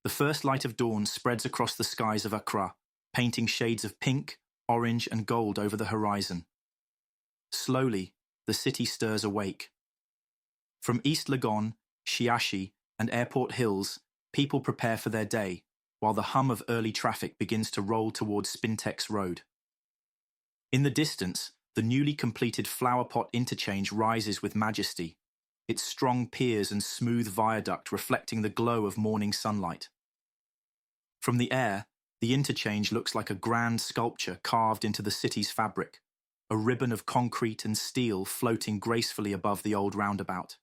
The first light of dawn spreads across the skies of Accra, painting shades of pink, orange, and gold over the horizon. Slowly, the city stirs awake. From East Legon, Shiashi, and Airport Hills, people prepare for their day, while the hum of early traffic begins to roll towards Spintex Road. In the distance, the newly completed Flower Pot Interchange rises with majesty, its strong piers and smooth viaduct reflecting the glow of morning sunlight. From the air, the interchange looks like a grand sculpture carved into the city's fabric, a ribbon of concrete and steel floating gracefully above the old roundabout.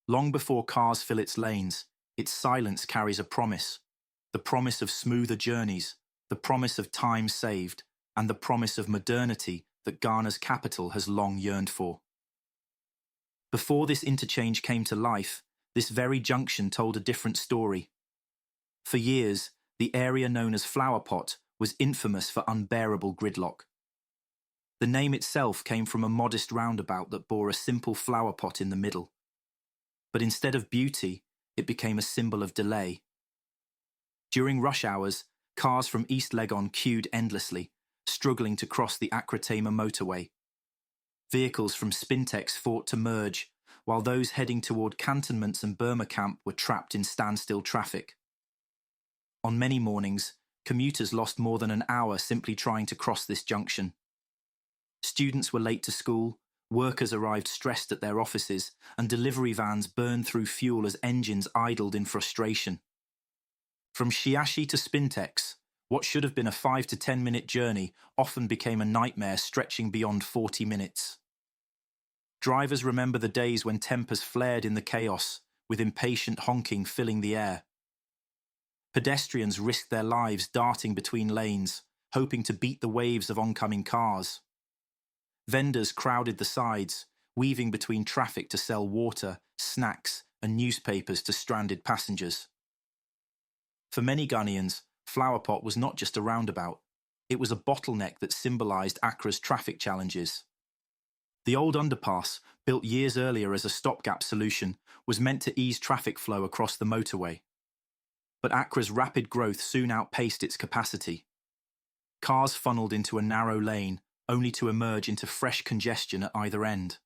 Long before cars fill its lanes, its silence carries a promise, the promise of smoother journeys, the promise of time saved, and the promise of modernity that Ghana's capital has long yearned for. Before this interchange came to life, this very junction told a different story. For years, the area known as Flower Pot was infamous for unbearable gridlock. The name itself came from a modest roundabout that bore a simple flower pot in the middle. But instead of beauty, it became a symbol of delay. During rush hours, cars from East Legon queued endlessly, struggling to cross the Accra Tema motorway. Vehicles from Spintex fought to merge, while those heading toward Cantonments and Burma Camp were trapped in standstill traffic. On many mornings, commuters lost more than an hour simply trying to cross this junction. Students were late to school, workers arrived stressed at their offices, and delivery vans burned through fuel as engines idled in frustration. From Shiashi to Spintex, what should have been a 5 to 10 minute journey often became a nightmare stretching beyond 40 minutes. Drivers remember the days when tempers flared in the chaos, with impatient honking filling the air. Pedestrians risked their lives darting between lanes, hoping to beat the waves of oncoming cars. Vendors crowded the sides, weaving between traffic to sell water, snacks, and newspapers to stranded passengers. For many Ghanaians, Flower Pot was not just a roundabout, it was a bottleneck that symbolized Accra's traffic challenges. The old underpass, built years earlier as a stopgap solution, was meant to ease traffic flow across the motorway. But Accra's rapid growth soon outpaced its capacity. Cars funneled into a narrow lane, only to emerge into fresh congestion at either end.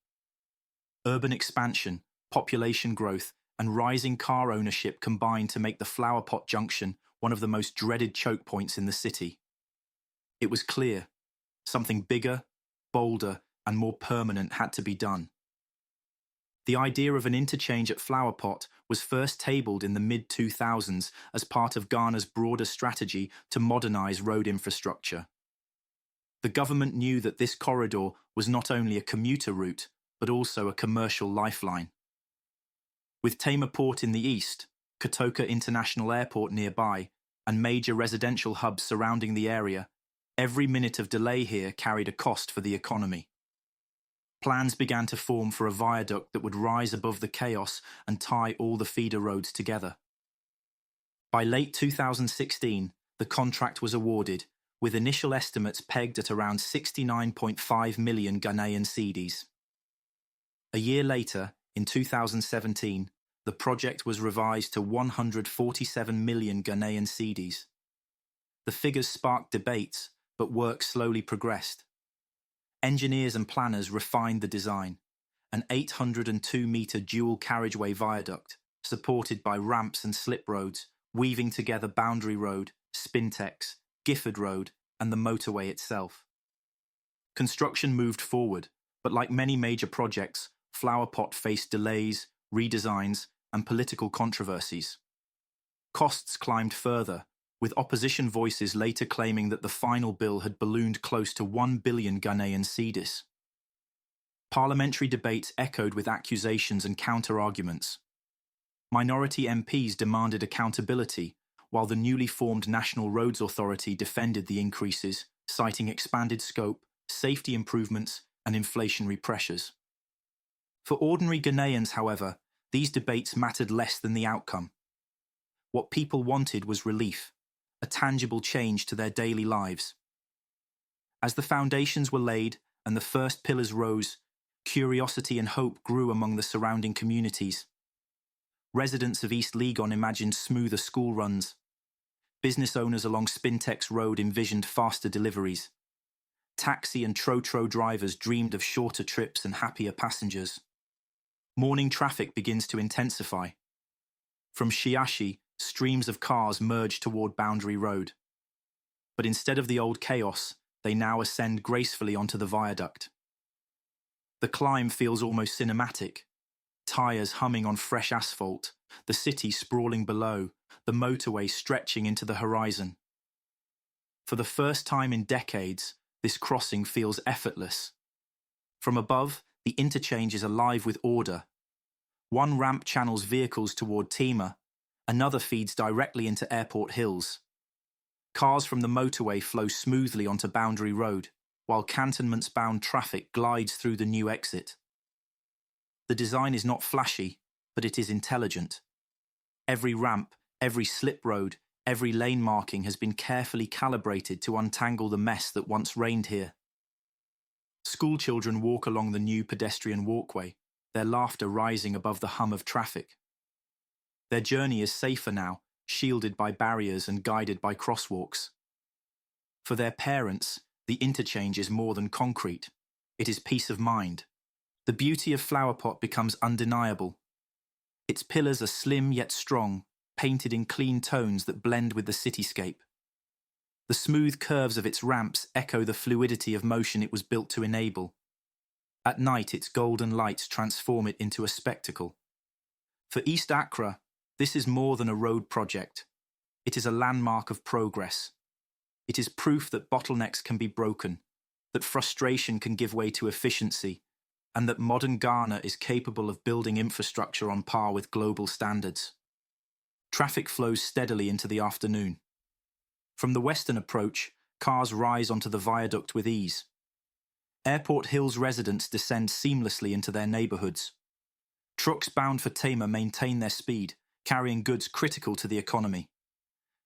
Urban expansion, population growth, and rising car ownership combined to make the Flower Pot Junction one of the most dreaded choke points in the city. It was clear, something bigger, bolder, and more permanent had to be done. The idea of an interchange at Flower Pot was first tabled in the mid-2000s as part of Ghana's broader strategy to modernize road infrastructure. The government knew that this corridor was not only a commuter route, but also a commercial lifeline. With Tema Port in the east, Kotoka International Airport nearby, and major residential hubs surrounding the area, every minute of delay here carried a cost for the economy. Plans began to form for a viaduct that would rise above the chaos and tie all the feeder roads together. By late 2016, the contract was awarded, with initial estimates pegged at around 69.5 million Ghanaian cedis. A year later, in 2017, the project was revised to 147 million Ghanaian cedis. The figures sparked debates, but work slowly progressed. Engineers and planners refined the design, an 802-metre dual carriageway viaduct, supported by ramps and slip roads, weaving together Boundary Road, Spintex, Gifford Road, and the motorway itself. Construction moved forward, but like many major projects, Flower Pot faced delays, redesigns, and political controversies. Costs climbed further, with opposition voices later claiming that the final bill had ballooned close to 1 billion Ghanaian cedis. Parliamentary debates echoed with accusations and counter-arguments. Minority MPs demanded accountability, while the newly formed National Roads Authority defended the increases, citing expanded scope, safety improvements, and inflationary pressures. For ordinary Ghanaians, however, these debates mattered less than the outcome. What people wanted was relief, a tangible change to their daily lives. As the foundations were laid and the first pillars rose, curiosity and hope grew among the surrounding communities. Residents of East Legon imagined smoother school runs. Business owners along Spintex Road envisioned faster deliveries. Taxi and Trotro drivers dreamed of shorter trips and happier passengers. Morning traffic begins to intensify. From Shiashi, streams of cars merge toward Boundary Road. But instead of the old chaos, they now ascend gracefully onto the viaduct. The climb feels almost cinematic. Tires humming on fresh asphalt, the city sprawling below, the motorway stretching into the horizon. For the first time in decades, this crossing feels effortless. From above, the interchange is alive with order. One ramp channels vehicles toward Tema, another feeds directly into Airport Hills. Cars from the motorway flow smoothly onto Boundary Road, while Cantonments-bound traffic glides through the new exit. The design is not flashy, but it is intelligent. Every ramp, every slip road, every lane marking has been carefully calibrated to untangle the mess that once reigned here. Schoolchildren walk along the new pedestrian walkway, their laughter rising above the hum of traffic. Their journey is safer now, shielded by barriers and guided by crosswalks. For their parents, the interchange is more than concrete. It is peace of mind. The beauty of Flower Pot becomes undeniable. Its pillars are slim yet strong, painted in clean tones that blend with the cityscape. The smooth curves of its ramps echo the fluidity of motion it was built to enable. At night, its golden lights transform it into a spectacle. For East Accra, this is more than a road project. It is a landmark of progress. It is proof that bottlenecks can be broken, that frustration can give way to efficiency, and that modern Ghana is capable of building infrastructure on par with global standards. Traffic flows steadily into the afternoon. From the western approach, cars rise onto the viaduct with ease. Airport Hills residents descend seamlessly into their neighbourhoods. Trucks bound for Tema maintain their speed, carrying goods critical to the economy.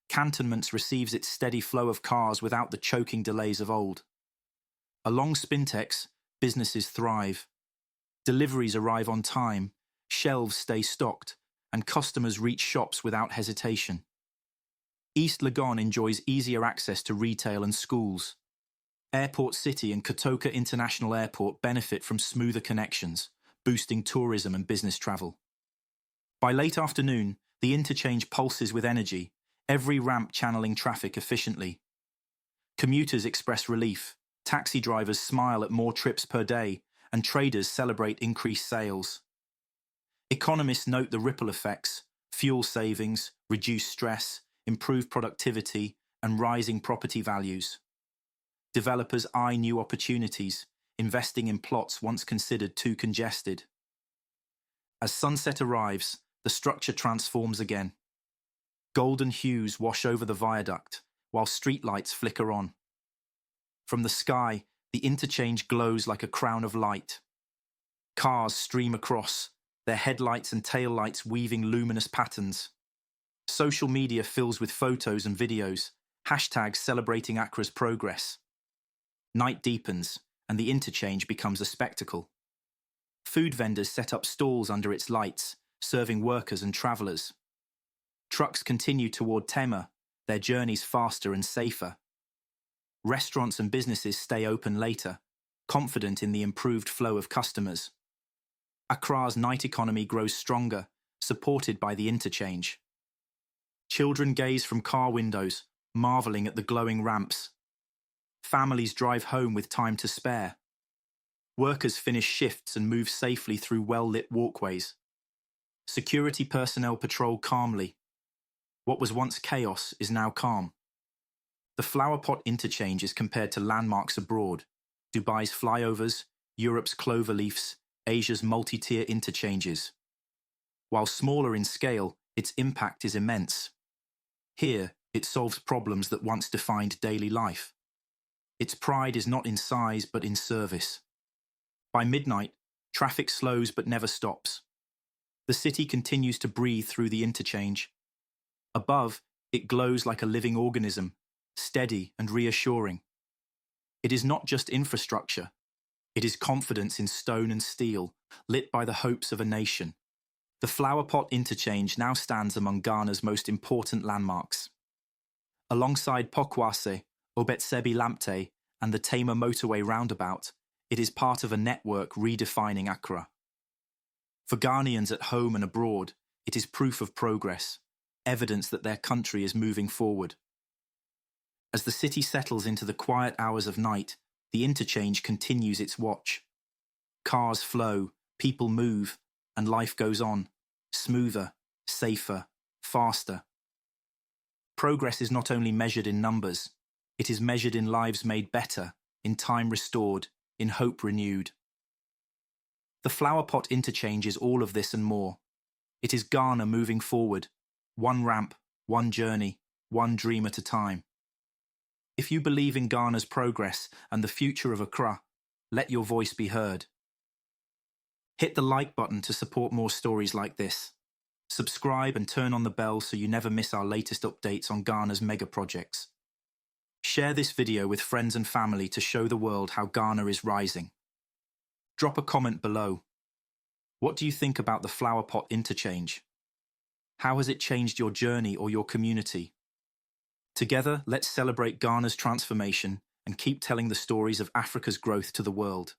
Cantonments receives its steady flow of cars without the choking delays of old. Along Spintex, businesses thrive. Deliveries arrive on time, shelves stay stocked, and customers reach shops without hesitation. East Legon enjoys easier access to retail and schools. Airport City and Kotoka International Airport benefit from smoother connections, boosting tourism and business travel. By late afternoon, the interchange pulses with energy, every ramp channeling traffic efficiently. Commuters express relief, taxi drivers smile at more trips per day, and traders celebrate increased sales. Economists note the ripple effects: fuel savings, reduced stress, improved productivity, and rising property values. Developers eye new opportunities, investing in plots once considered too congested. As sunset arrives, the structure transforms again. Golden hues wash over the viaduct, while streetlights flicker on. From the sky, the interchange glows like a crown of light. Cars stream across, their headlights and taillights weaving luminous patterns. Social media fills with photos and videos, hashtags celebrating Accra's progress. Night deepens, and the interchange becomes a spectacle. Food vendors set up stalls under its lights, serving workers and travellers. Trucks continue toward Tema, their journeys faster and safer. Restaurants and businesses stay open later, confident in the improved flow of customers. Accra's night economy grows stronger, supported by the interchange. Children gaze from car windows, marvelling at the glowing ramps. Families drive home with time to spare. Workers finish shifts and move safely through well-lit walkways. Security personnel patrol calmly. What was once chaos is now calm. The Flower Pot Interchange is compared to landmarks abroad: Dubai's flyovers, Europe's cloverleafs, Asia's multi-tier interchanges. While smaller in scale, its impact is immense. Here, it solves problems that once defined daily life. Its pride is not in size but in service. By midnight, traffic slows but never stops. The city continues to breathe through the interchange. Above, it glows like a living organism, steady and reassuring. It is not just infrastructure. It is confidence in stone and steel, lit by the hopes of a nation. The Flower Pot Interchange now stands among Ghana's most important landmarks. Alongside Pokwase, Obetsebi Lamptey, and the Tema Motorway roundabout, it is part of a network redefining Accra. For Ghanaians at home and abroad, it is proof of progress, evidence that their country is moving forward. As the city settles into the quiet hours of night, the interchange continues its watch. Cars flow, people move, and life goes on, smoother, safer, faster. Progress is not only measured in numbers, it is measured in lives made better, in time restored, in hope renewed. The Flower Pot Interchange is all of this and more. It is Ghana moving forward, one ramp, one journey, one dream at a time. If you believe in Ghana's progress and the future of Accra, let your voice be heard. Hit the like button to support more stories like this. Subscribe and turn on the bell so you never miss our latest updates on Ghana's mega projects. Share this video with friends and family to show the world how Ghana is rising. Drop a comment below. What do you think about the Flower Pot Interchange? How has it changed your journey or your community? Together, let's celebrate Ghana's transformation and keep telling the stories of Africa's growth to the world.